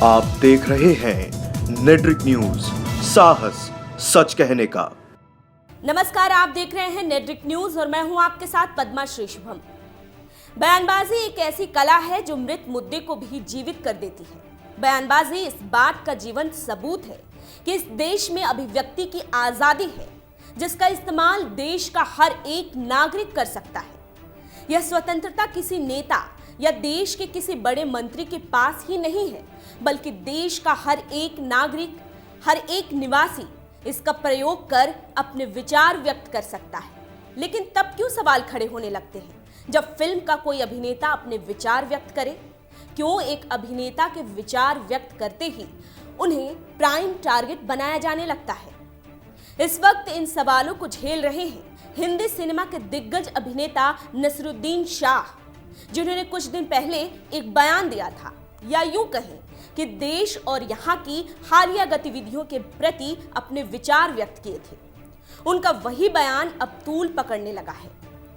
आप देख रहे हैं नेट्रिक न्यूज, साहस सच कहने का। नमस्कार, आप देख रहे हैं नेट्रिक न्यूज और मैं हूं आपके साथ पद्मा श्री शुभम। बयानबाजी एक ऐसी कला है जो मृत मुद्दे को भी जीवित कर देती है। बयानबाजी इस बात का जीवंत सबूत है कि इस देश में अभिव्यक्ति की आजादी है, जिसका इस्तेमाल देश का हर एक नागरिक कर सकता है। यह स्वतंत्रता किसी नेता या देश के किसी बड़े मंत्री के पास ही नहीं है, बल्कि देश का हर एक नागरिक, हर एक निवासी इसका प्रयोग कर अपने विचार व्यक्त कर सकता है। लेकिन तब क्यों सवाल खड़े होने लगते हैं जब फिल्म का कोई अभिनेता अपने विचार व्यक्त करे? क्यों एक अभिनेता के विचार व्यक्त करते ही उन्हें प्राइम टारगेट बनाया जाने लगता है? इस वक्त इन सवालों को झेल रहे हैं हिंदी सिनेमा के दिग्गज अभिनेता नसीरुद्दीन शाह, जिन्होंने कुछ दिन पहले एक बयान दिया था, या यूं कहें कि देश और यहाँ की हालिया गतिविधियों के प्रति अपने विचार व्यक्त किए थे। उनका वही बयान अब तूल पकड़ने लगा है,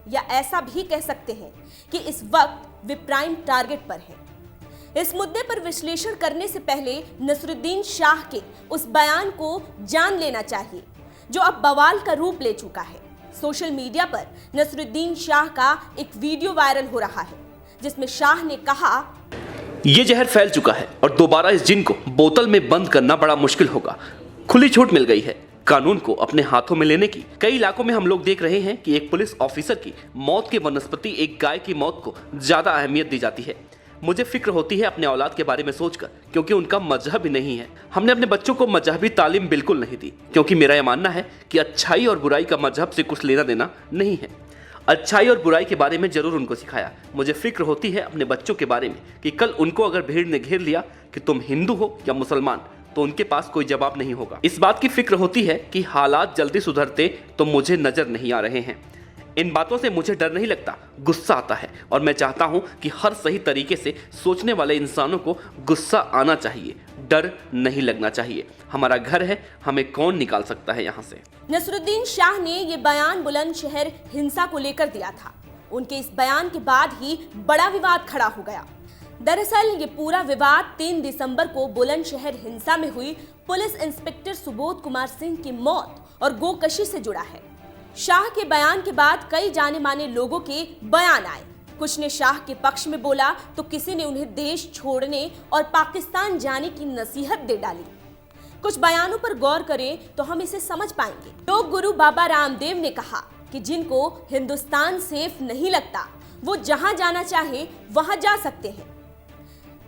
या ऐसा भी कह सकते हैं कि इस वक्त वे प्राइम टारगेट पर हैं। इस मुद्दे पर विश्लेषण करने से पहले नसीरुद्दीन शाह के उस बयान को जान लेना चाहिए, जो अब बवाल का रूप ले चुका है। सोशल मीडिया पर नसीरुद्दीन शाह का एक वीडियो वायरल हो रहा है, जिसमें शाह ने कहा, ये जहर फैल चुका है और दोबारा इस जिन को बोतल में बंद करना बड़ा मुश्किल होगा। खुली छूट मिल गई है कानून को अपने हाथों में लेने की। कई इलाकों में हम लोग देख रहे हैं कि एक पुलिस ऑफिसर की मौत के वनस्पति एक गाय की मौत को ज्यादा अहमियत दी जाती है। मुझे फिक्र होती है अपने औलाद के बारे में सोचकर, क्योंकि उनका मजहब ही नहीं है। हमने अपने बच्चों को मजहबी तालीम बिल्कुल नहीं दी, क्योंकि मेरा यह मानना है कि अच्छाई और बुराई का मजहब से कुछ लेना देना नहीं है। अच्छाई और बुराई के बारे में जरूर उनको सिखाया। मुझे फिक्र होती है अपने बच्चों के बारे में कि कल उनको अगर भीड़ ने घेर लिया कि तुम हिंदू हो या मुसलमान, तो उनके पास कोई जवाब नहीं होगा। इस बात की फिक्र होती है कि हालात जल्दी सुधरते तो मुझे नजर नहीं आ रहे हैं। इन बातों से मुझे डर नहीं लगता, गुस्सा आता है, और मैं चाहता हूं कि हर सही तरीके से सोचने वाले इंसानों को गुस्सा आना चाहिए, डर नहीं लगना चाहिए। हमारा घर है, हमें कौन निकाल सकता है यहाँ से। नसीरुद्दीन शाह ने ये बयान बुलंदशहर हिंसा को लेकर दिया था। उनके इस बयान के बाद ही बड़ा विवाद खड़ा हो गया। दरअसल ये पूरा विवाद 3 दिसंबर को बुलंदशहर हिंसा में हुई पुलिस इंस्पेक्टर सुबोध कुमार सिंह की मौत और गोकशी से जुड़ा है। शाह के बयान के बाद कई जाने माने लोगों के बयान आए। कुछ ने शाह के पक्ष में बोला तो किसी ने उन्हें देश छोड़ने और पाकिस्तान जाने की नसीहत दे डाली। कुछ बयानों पर गौर करें तो हम इसे समझ पाएंगे। योग गुरु बाबा रामदेव ने कहा कि जिनको हिंदुस्तान सेफ नहीं लगता, वो जहां जाना चाहे वहां जा सकते हैं।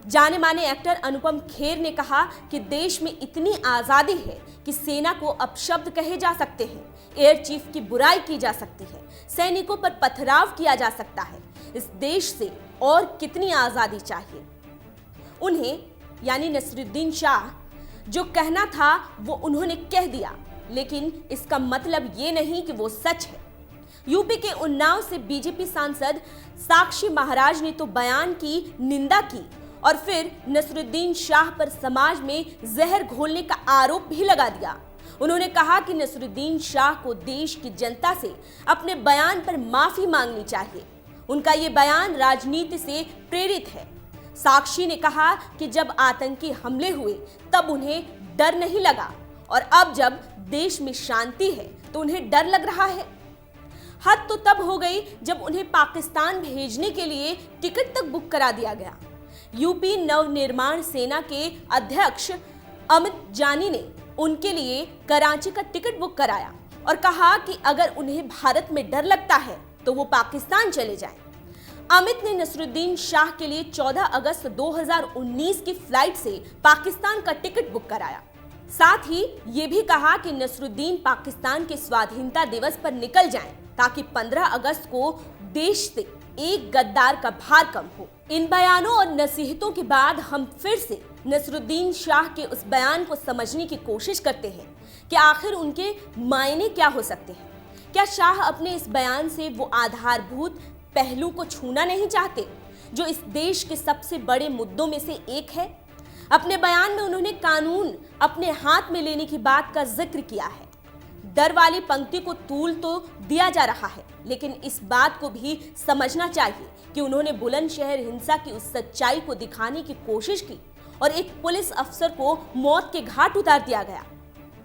जाने माने एक्टर अनुपम खेर ने कहा कि देश में इतनी आजादी है कि सेना को अपशब्द कहे जा सकते हैं, एयर चीफ की बुराई की जा सकती है, सैनिकों पर पथराव किया जा सकता है। इस देश से और कितनी आजादी चाहिए? उन्हें यानी नसीरुद्दीन शाह जो कहना था वो उन्होंने कह दिया, लेकिन इसका मतलब ये नहीं कि वो सच है। यूपी के उन्नाव से बीजेपी सांसद साक्षी महाराज ने तो बयान की निंदा की और फिर नसीरुद्दीन शाह पर समाज में जहर घोलने का आरोप भी लगा दिया। उन्होंने कहा कि नसीरुद्दीन शाह को देश की जनता से अपने बयान पर माफी मांगनी चाहिए। उनका ये बयान राजनीति से प्रेरित है। साक्षी ने कहा कि जब आतंकी हमले हुए तब उन्हें डर नहीं लगा, और अब जब देश में शांति है तो उन्हें डर लग रहा है। हद तो तब हो गई जब उन्हें पाकिस्तान भेजने के लिए टिकट तक बुक करा दिया गया। यूपी नवनिर्माण सेना के अध्यक्ष अमित जानी ने उनके लिए कराची का टिकट बुक कराया और कहा कि अगर उन्हें भारत में डर लगता है तो वो पाकिस्तान चले जाएं। अमित ने नसीरुद्दीन शाह के लिए 14 अगस्त 2019 की फ्लाइट से पाकिस्तान का टिकट बुक कराया। साथ ही ये भी कहा कि नसीरुद्दीन पाकिस्तान के स्वाधीनता दिवस पर निकल जाएं, ताकि 15 अगस्त को देश से एक गद्दार का भार कम हो। इन बयानों और नसीहतों के बाद हम फिर से नसीरुद्दीन शाह के उस बयान को समझने की कोशिश करते हैं कि आखिर उनके मायने क्या हो सकते हैं। क्या शाह अपने इस बयान से वो आधारभूत पहलू को छूना नहीं चाहते जो इस देश के सबसे बड़े मुद्दों में से एक है? अपने बयान में उन्होंने कानून अपने हाथ में लेने की बात का जिक्र किया है। डर वाली पंक्ति को तूल तो दिया जा रहा है, लेकिन इस बात को भी समझना चाहिए कि उन्होंने बुलंदशहर हिंसा की उस सच्चाई को दिखाने की कोशिश की और एक पुलिस अफसर को मौत के घाट उतार दिया गया।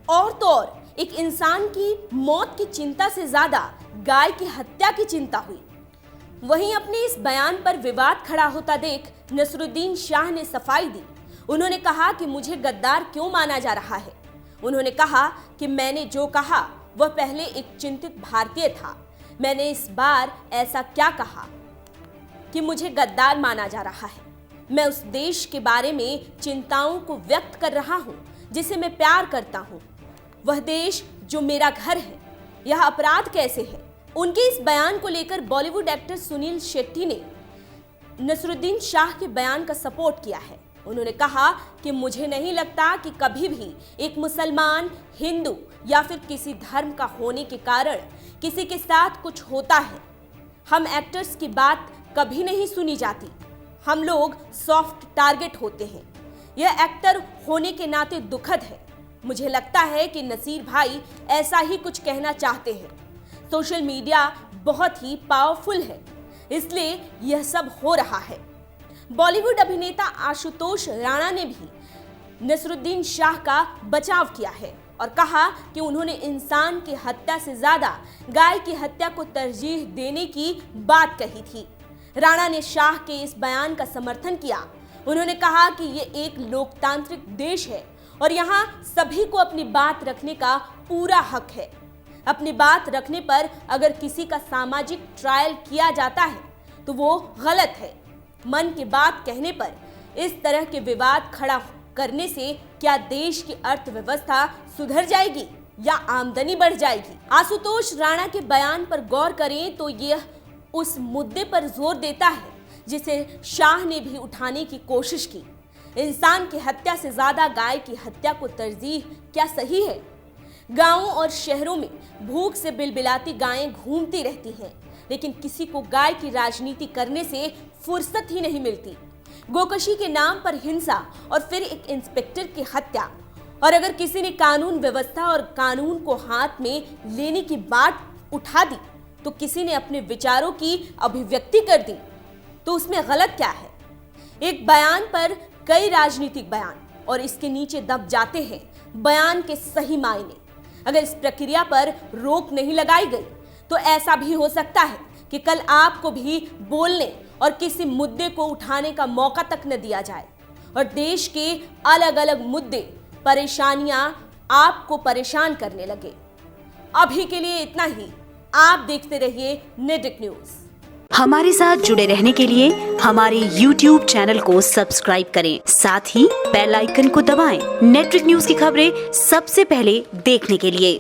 और तो और एक इंसान की मौत की चिंता से ज्यादा गाय की हत्या की चिंता हुई। वहीं अपने इस बयान पर विवाद खड़ा होता देख नसरुद्दीन शाह ने सफाई दी। उन्होंने कहा कि मुझे गद्दार क्यों माना जा रहा है। उन्होंने कहा कि मैंने जो कहा वह पहले एक चिंतित भारतीय था। मैंने इस बार ऐसा क्या कहा कि मुझे गद्दार माना जा रहा है। मैं उस देश के बारे में चिंताओं को व्यक्त कर रहा हूं जिसे मैं प्यार करता हूं, वह देश जो मेरा घर है। यह अपराध कैसे है? उनके इस बयान को लेकर बॉलीवुड एक्टर सुनील शेट्टी ने नसरुद्दीन शाह के बयान का सपोर्ट किया है। उन्होंने कहा कि मुझे नहीं लगता कि कभी भी एक मुसलमान, हिंदू या फिर किसी धर्म का होने के कारण किसी के साथ कुछ होता है। हम एक्टर्स की बात कभी नहीं सुनी जाती। हम लोग सॉफ्ट टारगेट होते हैं। यह एक्टर होने के नाते दुखद है। मुझे लगता है कि नसीर भाई ऐसा ही कुछ कहना चाहते हैं। सोशल मीडिया बहुत ही पावरफुल है, इसलिए यह सब हो रहा है। बॉलीवुड अभिनेता आशुतोष राणा ने भी नसरुद्दीन शाह का बचाव किया है और कहा कि उन्होंने इंसान की हत्या से ज्यादा गाय की हत्या को तरजीह देने की बात कही थी। राणा ने शाह के इस बयान का समर्थन किया। उन्होंने कहा कि ये एक लोकतांत्रिक देश है और यहाँ सभी को अपनी बात रखने का पूरा हक है। अपनी बात रखने पर अगर किसी का सामाजिक ट्रायल किया जाता है तो वो गलत है। मन की बात कहने पर इस तरह के विवाद खड़ा करने से क्या देश की अर्थव्यवस्था सुधर जाएगी या आमदनी बढ़ जाएगी? आशुतोष राणा के बयान पर गौर करें तो यह उस मुद्दे पर जोर देता है जिसे शाह ने भी उठाने की कोशिश की। इंसान की हत्या से ज्यादा गाय की हत्या को तरजीह क्या सही है? गांवों और शहरों में भूख से बिलबिलाती गायें घूमती रहती हैं, लेकिन किसी को गाय की राजनीति करने से फुर्सत ही नहीं मिलती। गोकशी के नाम पर हिंसा और फिर एक इंस्पेक्टर की हत्या, और अगर किसी ने कानून व्यवस्था और कानून को हाथ में लेने की बात उठा दी तो किसी ने अपने विचारों की अभिव्यक्ति कर दी, तो उसमें गलत क्या है? एक बयान पर कई राजनीतिक बयान और इसके नीचे दब जाते हैं बयान के सही मायने। अगर इस प्रक्रिया पर रोक नहीं लगाई गई तो ऐसा भी हो सकता है कि कल आपको भी बोलने और किसी मुद्दे को उठाने का मौका तक न दिया जाए और देश के अलग अलग मुद्दे, परेशानियां आपको परेशान करने लगे। अभी के लिए इतना ही। आप देखते रहिए नेट्रिक न्यूज। हमारे साथ जुड़े रहने के लिए हमारे YouTube चैनल को सब्सक्राइब करें, साथ ही बेल आइकन को दबाएं। नेट्रिक न्यूज की खबरें सबसे पहले देखने के लिए।